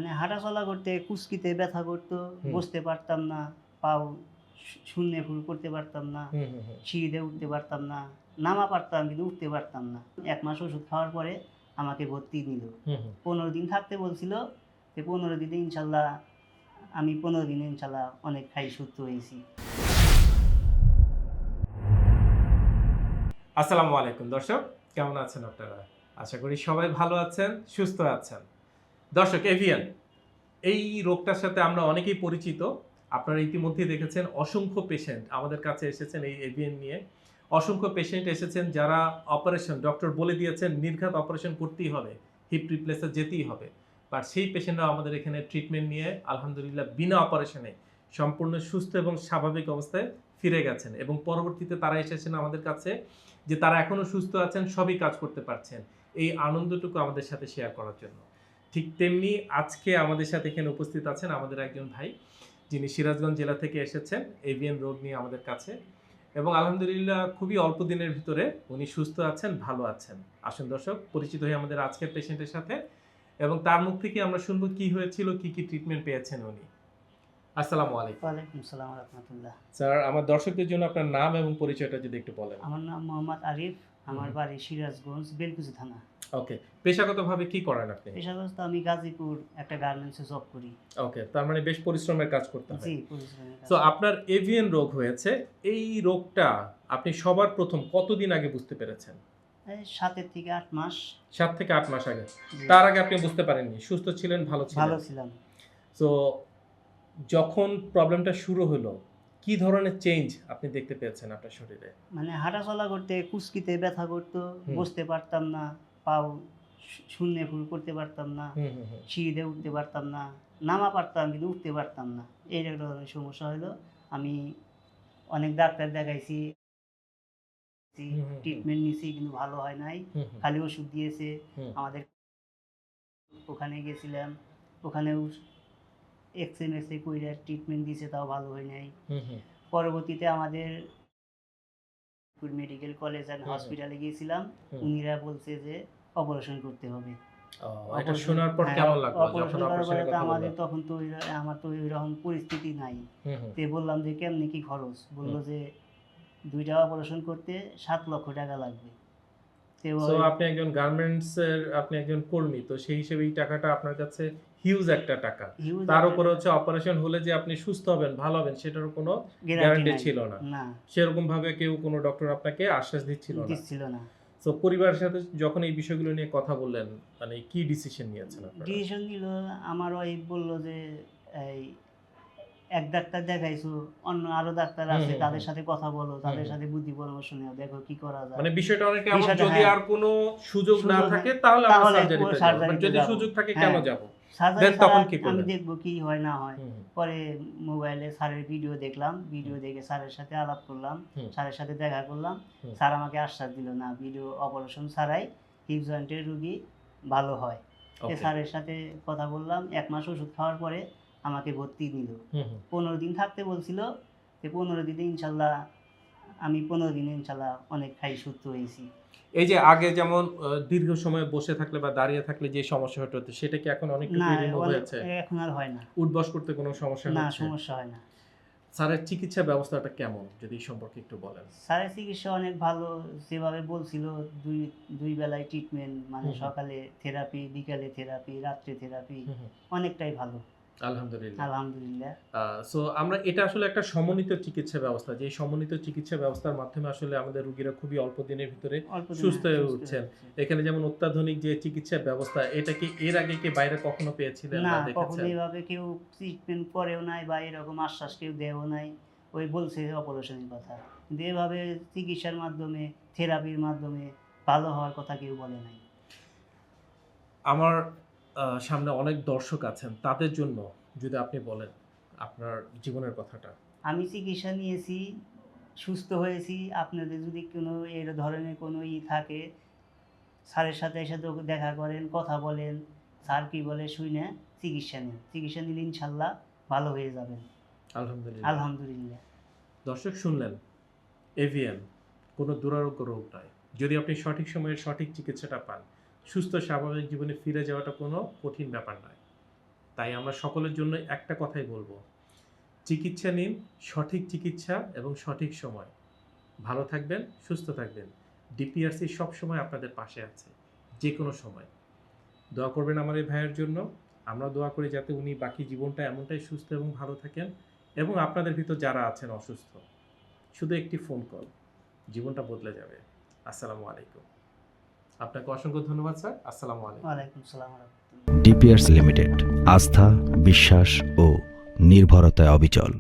মানে হাঁটাচলা করতে কুচকিতে ব্যথা করতো, হুম। বসতে পারতাম না, পাও শূন্যে ফুল করতে পারতাম না, হুম, হুম, হুম। সিঁড়িতে উঠতে পারতাম না, নামা পারতাম কিন্তু উঠতে পারতাম না। ১ মাস ওষুধ খাওয়ার পরে আমাকে ভর্তি নিল। হুম, হুম। ১৫ দিন থাকতে বলছিল, যে ১৫ দিনে ইনশাল্লাহ আমি ১৫ দিনে ইনশাল্লাহ অনেক সুস্থ হয়েছি। আসসালামু আলাইকুম দর্শক, কেমন আছেন আপনারা? আশা করি সবাই ভালো আছেন, সুস্থ আছেন। দর্শক, এভিয়ান এই রোগটার সাথে আমরা অনেকেই পরিচিত। আপনারা ইতিমধ্যেই দেখেছেন অসংখ্য পেশেন্ট আমাদের কাছে এসেছেন এই এভিয়ান নিয়ে। অসংখ্য পেশেন্ট এসেছেন যারা অপারেশন, ডক্টর বলে দিয়েছেন নির্ঘাত অপারেশন করতেই হবে, হিপ রিপ্লেসে যেতেই হবে। বাট সেই পেশেন্টরা আমাদের এখানে ট্রিটমেন্ট নিয়ে আলহামদুলিল্লাহ বিনা অপারেশনে সম্পূর্ণ সুস্থ এবং স্বাভাবিক অবস্থায় ফিরে গেছেন, এবং পরবর্তীতে তারা এসেছেন আমাদের কাছে যে তারা এখনো সুস্থ আছেন, সবই কাজ করতে পারছেন। এই আনন্দটুকু আমাদের সাথে শেয়ার করার জন্য। ঠিক তেমনি আজকে আমাদের সাথে এখানে উপস্থিত আছেন আমাদের একজন ভাই, যিনি সিরাজগঞ্জ জেলা থেকে এসেছেন এভিয়ান রোগ নিয়ে আমাদের কাছে, এবং আলহামদুলিল্লাহ খুবই অল্প দিনের ভিতরে উনি সুস্থ আছেন, ভালো আছেন। আসুন দর্শক, পরিচিত হয়ে আমাদের আজকের পেশেন্টের সাথে, এবং তার মুখ থেকে আমরা শুনবো কি হয়েছিল, কি কি ট্রিটমেন্ট পেয়েছেন উনি। আসসালামু আলাইকুম। ওয়ালাইকুম আসসালাম ওয়া রাহমাতুল্লাহ। স্যার, আমার দর্শকদের জন্য আপনার নাম এবং পরিচয়টা যদি একটু বলেন। আমার নাম মোহাম্মদ আরিফ। আমার বাড়ি সিরাজগঞ্জ, বেলকুচি থানা। ওকে, পেশাগতভাবে কি করেন আপনি? পেশাগত আমি গাজীপুর একটা গার্মেন্টসে জব করি। ওকে, তার মানে বেশ পরিশ্রমের কাজ করতে হয়। জি, পরিশ্রমের কাজ। তো আপনার এভিয়ান রোগ হয়েছে, এই রোগটা আপনি সবার প্রথম কতদিন আগে বুঝতে পেরেছেন? এই ৭ থেকে ৮ মাস। ৭ থেকে ৮ মাস আগে। জি। তার আগে আপনি বুঝতে পারেননি, সুস্থ ছিলেন, ভালো ভালো ছিলেন। ছিলাম। তো যখন প্রবলেমটা শুরু হলো, কি ধরনের চেঞ্জ আপনি দেখতে পেয়েছেন আপনার শরীরে? মানে হাঁটাচলা করতে কুচকিতে ব্যথা করতো, হুম। বসতে পারতাম না, পাও শূন্যে ফুল করতে পারতাম না, হুম, হুম, হুম। সিঁড়িতে উঠতে পারতাম না, নামা পারতাম কিন্তু উঠতে পারতাম না। এই একটা ধরনের সমস্যা হলো। আমি অনেক ডাক্তার দেখাইছি, হুম, হুম, হুম। ট্রিটমেন্ট নিছি কিন্তু ভালো হয় নাই। হুম, হুম। খালি ওষুধ দিয়েছে। হুম। আমাদের ওখানে গেছিলাম, ওখানেও এক্স-রে কইরা ট্রিটমেন্ট দিছে, তাও ভালো হয় নাই। হুম, হুম। পরবর্তীতে আমাদের মেডিকেল কলেজ অ্যান্ড হুম, হুম। হসপিটালে গিয়েছিলাম। হুম। উনিরা বলছে যে অপারেশন করতে হবে। এটা অপারেশন, শোনার পর হ্যাঁ, কেমন লাগলো যখন অপারেশন করার পরে অপারেশনের তো কথা বলল? আমাদের তখন তো আমার তো ওইরকম পরিস্থিতি নাই। হুম, হুম। তো বললাম যে কেমনে কি খরচ? বলল হুম। যে ২ টা অপারেশন করতে ৭ লক্ষ টাকা লাগবে। তো সো ওই আপনি একজন গার্মেন্টস এর আপনি একজন কর্মী, তো সেই হিসেবে এই টাকাটা আপনার কাছে হিউজ একটা টাকা। হিউজ তার একটা উপরে হচ্ছে অপারেশন হলে যে আপনি সুস্থ হবেন, ভালো হবেন সেটারও কোনো গ্যারান্টি গ্যারান্টি নাই। ছিল না। না, সেরকম ভাবে কেউ কোনো ডক্টর আপনাকে আশ্বাস দিচ্ছিল না। দিচ্ছিল না। সো পরিবারের সাথে যখন এই বিষয়গুলো নিয়ে কথা বললেন, মানে কি ডিসিশন নিয়েছেন আপনারা? ডিসিশন নিল, আমার ওয়াইফ বলল যে এই এক ডাক্তার দেখাইছো, অন্য আরো ডাক্তার হুম, আছে, হুম, তাদের হুম। সাথে কথা বলো, হুম, তাদের হুম। সাথে বুদ্ধি পরামর্শ নেও, দেখো কি করা যায়। মানে বিষয়টা অনেকে এমন, বিষয়টা, যদি হ্যাঁ, আর কোনো সুযোগ না সুযোগ থাকে তাহলে আমরা তাহলে সার্জারিতে যাব। বাট সার্জারিতে যদি যাব। সুযোগ থাকে কেন হ্যাঁ, যাব? সার্জারি দেন ছাড়া তখন কি আমি করলেন? দেখবো কি হয় না হয়। হুম, হুম। পরে মোবাইলে স্যারের ভিডিও দেখলাম, ভিডিও দেখে স্যারের সাথে আলাপ করলাম, হুম, স্যারের সাথে দেখা করলাম। হুম। স্যার আমাকে আশ্বাস দিল, না, ভিডিও অপারেশন ছাড়াই হিপ জয়েন্টের রুগী ভালো হয়। তো ওকে। স্যারের সাথে কথা বললাম, ১ মাস ওষুধ খাওয়ার পরে আমাকে ভর্তি নিল। হুম, হুম। ১৫ দিন থাকতে বলছিল, যে ১৫ দিনে ইনশাল্লাহ আমি ১৫ দিনে ইনশাল্লাহ অনেক সুস্থ হয়েছি। এই যে আগে যেমন দীর্ঘ সময় বসে থাকলে বা দাঁড়িয়ে থাকলে যে সমস্যা হতো, সেটা কি এখন না, অনেকটুকুই রিমুভ অনেক হয়েছে? এখন আর হয় না। উঠবস করতে কোনো সমস্যা না, হচ্ছে? সমস্যা হয় না। স্যারের চিকিৎসা ব্যবস্থাটা কেমন, যদি এই সম্পর্কে একটু বলেন? স্যারের চিকিৎসা অনেক ভালো। যেভাবে বলছিল, ২ বেলায় ট্রিটমেন্ট, মানে হুম, হুম। সকালে থেরাপি, বিকালে থেরাপি, রাত্রে থেরাপি, হুম, হুম। অনেকটাই ভালো। আলহামদুলিল্লাহ। আলহামদুলিল্লাহ। সো আমরা এটা আসলে একটা সমন্বিত চিকিৎসা ব্যবস্থা। যে সমন্বিত চিকিৎসা ব্যবস্থার মাধ্যমে আসলে আমাদের রোগীরা খুবই অল্প দিনের ভিতরে অল্প দিনে সুস্থ হয়ে সুস্থ উঠছেন। হচ্ছে। এখানে যেমন অত্যাধুনিক যে চিকিৎসা ব্যবস্থা, এটা কি এর আগে কি বাইরে কখনো পেয়েছিলেন না, বা কখনো দেখেছেন? এভাবে কেউ ট্রিটমেন্ট করেও নাই বা এরকম আশ্বাস কেউ দেয়ও নাই। ওই বলছে অপারেশনের কথা। কিন্তু এভাবে চিকিৎসার মাধ্যমে, থেরাপির মাধ্যমে ভালো হওয়ার কথা কেউ বলে নাই। আমার সামনে অনেক দর্শক আছেন। তাদের জন্য যদি আপনি বলেন আপনার জীবনের কথাটা। আমি চিকিৎসা নিয়েছি, সুস্থ হয়েছি। আপনাদের যদি কোনো এর ধরনের কোনো থাকে, স্যারের সাথে এসে দেখা করেন, কথা বলেন। স্যার কি বলে শুইনে চিকিৎসা নিন। চিকিৎসা নিলে ইনশাল্লাহ ভালো হয়ে যাবেন। আলহামদুলিল্লাহ। আলহামদুলিল্লাহ। দর্শক শুনলেন, এভিএন কোনো দুরারোগ্য রোগ নয়। যদি আপনি সঠিক সময়ে সঠিক চিকিৎসাটা পান, সুস্থ স্বাভাবিক জীবনে ফিরে যাওয়াটা কোনো কঠিন ব্যাপার নয়। তাই আমরা সকলের জন্য একটা কথাই বলবো, চিকিৎসা নিন, সঠিক চিকিৎসা এবং সঠিক সময়। ভালো থাকবেন, সুস্থ থাকবেন। ডিপিআরসি সবসময় আপনাদের পাশে আছে, যে কোনো সময়। দোয়া করবেন আমার এই ভাইয়ের জন্য। আমরা দোয়া করি যাতে উনি বাকি জীবনটা এমনটাই সুস্থ এবং ভালো থাকেন, এবং আপনাদের ভিতর যারা আছেন অসুস্থ, শুধু একটি ফোন কল, জীবনটা বদলে যাবে। আসসালামু আলাইকুম। আপনাকে অসংখ্য ধন্যবাদ স্যার। আসসালামু আলাইকুম। ওয়ালাইকুম সালাম। ডিপিআরস লিমিটেড, আস্থা, বিশ্বাস ও নির্ভরতায় অবিচল।